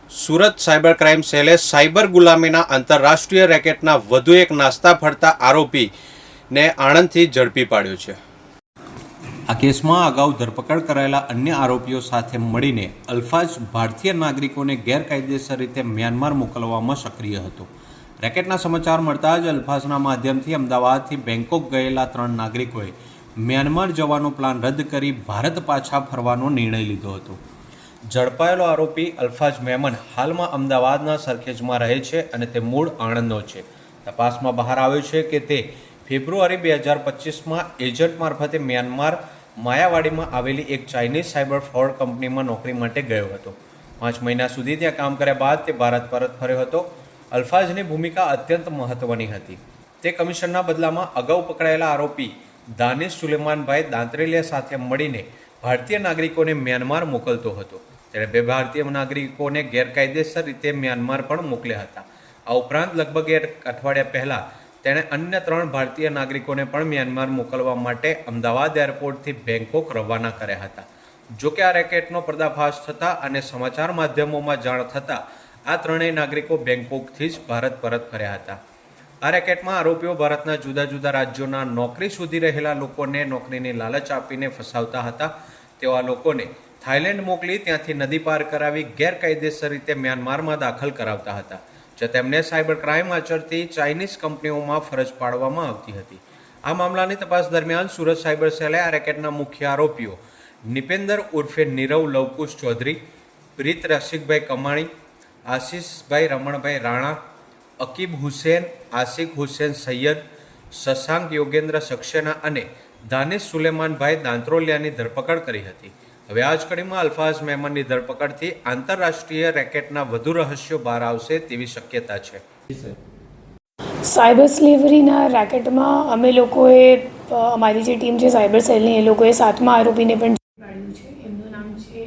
Surat cyber crime સેલે cyber ગુલામીના આંતરરાષ્ટ્રીય રેકેટના વધુ એક નાસ્તા ફરતા આરોપીને આણંદથી ઝડપી પાડ્યો છે. આ કેસમાં અગાઉ ધરપકડ કરાયેલા અન્ય આરોપીઓ સાથે મળીને અલ્ફાઝ ભારતીય નાગરિકોને ગેરકાયદેસર રીતે મ્યાનમાર મોકલવામાં સક્રિય હતો. રેકેટના સમાચાર મળતા જ અલ્ફાઝના માધ્યમથી અમદાવાદથી બેંકોક ગયેલા 3 નાગરિકોએ મ્યાનમાર જવાનો પ્લાન રદ કરી ભારત પાછા ફરવાનો નિર્ણય લીધો હતો. ઝડપાયેલો આરોપી અલ્ફાઝ મેમન હાલમાં અમદાવાદના સરખેજમાં રહે છે અને તે મૂળ આણંદનો છે. તપાસમાં બહાર આવ્યું છે કે તે ફેબ્રુઆરી 2025માં એજન્ટ મારફતે મ્યાનમાર માયાવાડીમાં આવેલી એક ચાઇનીઝ સાયબર ફ્રોડ કંપનીમાં નોકરી માટે ગયો હતો. 5 મહિના સુધી ત્યાં કામ કર્યા બાદ તે ભારત પરત ફર્યો હતો. અલ્ફાઝની ભૂમિકા અત્યંત મહત્વની હતી. તે કમિશનના બદલામાં અગાઉ પકડાયેલા આરોપી દાનિશ સુલેમાનભાઈ દાંતરેલિયા સાથે મળીને ભારતીય નાગરિકોને મ્યાનમાર મોકલતો હતો. તેણે 2 ભારતીય નાગરિકોને ગેરકાયદેસર રીતે મ્યાનમાર પણ મોકલ્યા હતા. આ ઉપરાંત લગભગ 1 અઠવાડિયા પહેલાં તેણે અન્ય 3 ભારતીય નાગરિકોને પણ મ્યાનમાર મોકલવા માટે અમદાવાદ એરપોર્ટથી બેંકોક રવાના કર્યા હતા. જોકે આ રેકેટનો પર્દાફાશ થતાં અને સમાચાર માધ્યમોમાં જાણ થતાં આ 3 નાગરિકો બેંકોકથી જ ભારત પરત ફર્યા હતા. આ રેકેટમાં આરોપીઓ ભારતના જુદા જુદા રાજ્યોના નોકરી શોધી રહેલા લોકોને નોકરીની લાલચ આપીને ફસાવતા હતા. તેવા લોકોને થાઇલેન્ડ મોકલી ત્યાંથી નદી પાર કરાવી ગેરકાયદેસર રીતે મ્યાનમારમાં દાખલ કરાવતા હતા, જ્યાં તેમને સાયબર ક્રાઇમ આચરતી ચાઇનીઝ કંપનીઓમાં ફરજ પાડવામાં આવતી હતી. આ મામલાની તપાસ દરમિયાન સુરત સાયબર સેલે આ રેકેટના મુખ્ય આરોપીઓ નિપેન્દર ઉર્ફે નીરવ લવકુશ ચૌધરી, પ્રીત રસિકભાઈ કમાણી, આશીષભાઈ રમણભાઈ રાણા, અકીબ હુસેન, આશિક હુસેન સૈયદ, શશાંક યોગેન્દ્ર સક્સેના અને દાનિશ સુલેમાનભાઈ દાંતરોલિયાની ધરપકડ કરી હતી. હવે આ જ કડીમાં અલ્ફાઝ મેમનની ધરપકડથી આંતરરાષ્ટ્રીય રેકેટના વધુ રહસ્યો બહાર આવશે તેવી શક્યતા છે. સાયબર સ્લેવરીના રેકેટમાં અમે લોકોએ અમારી જે ટીમ છે સાયબર સેલની, એ લોકોએ 7મા આરોપીને પણ પાડ્યું છે. એમનું નામ છે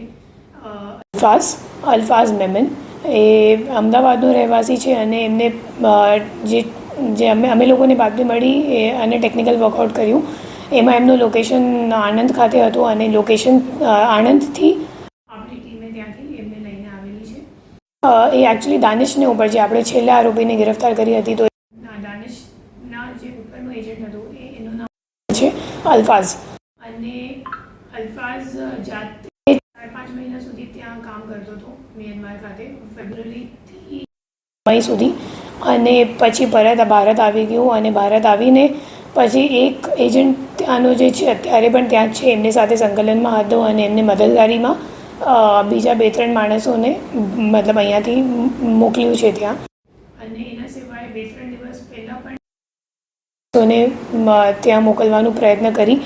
અલ્ફાઝ મેમન. એ અમદાવાદનો રહેવાસી છે અને એમને જે અમે લોકોને બાતમી મળી અને ટેકનિકલ વર્કઆઉટ કર્યું એમાં એમનું લોકેશન આણંદ ખાતે હતું અને લોકેશન આણંદથી આપણી ટીમે ત્યાંથી એમને લઈને આવેલી છે. એ એકચ્યુઅલી દાનિશને ઉપર જે આપણે છેલ્લા આરોપીને ગિરફ્તાર કરી હતી, તો દાનિશના જે ઉપરનો એજન્ટ હતો એનું નામ છે અલ્ફાઝ. અને અલ્ફાઝ જાતે 4-5 મહિના સુધી ત્યાં કામ કરતો હતો મ્યાનમાર ખાતે, ફેબ્રુઆરીથી મઈ સુધી. અને પછી પરત ભારત આવી ગયું અને ભારત આવીને પછી એક એજન્ટ ત્યાંનો જે છે અત્યારે પણ ત્યાં જ છે, એમની સાથે સંકલનમાં હતો અને એમને મદદગારીમાં બીજા 2-3 માણસોને મતલબ અહીંયાથી મોકલ્યું છે ત્યાં. અને એના સિવાય 2-3 દિવસ પહેલાં પણ ત્યાં મોકલવાનો પ્રયત્ન કરી,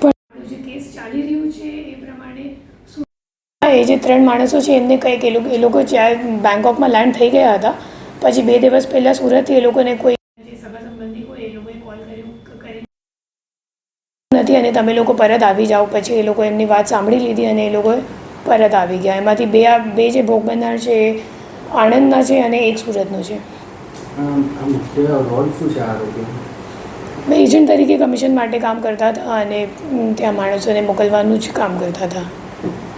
પણ જે કેસ ચાલી રહ્યું છે એ પ્રમાણે એ જે 3 માણસો છે એમને કંઈક એ લોકો જ્યાં બેંકોકમાં લેન્ડ થઈ ગયા હતા, પછી 2 દિવસ પહેલાં સુરતથી એ લોકોને કોઈ જે સગા સંબંધી હોય એ લોકોએ કોલ કરી નથી અને તમે લોકો પરત આવી જાઓ. પછી એ લોકો એમની વાત સાંભળી લીધી અને એ લોકો પરત આવી ગયા. એમાંથી બે જે ભોગ બનનાર છે એ આણંદના છે અને એક સુરતનો છે. એજન્ટ તરીકે કમિશન માટે કામ કરતા હતા અને ત્યાં માણસોને મોકલવાનું જ કામ કરતા હતા.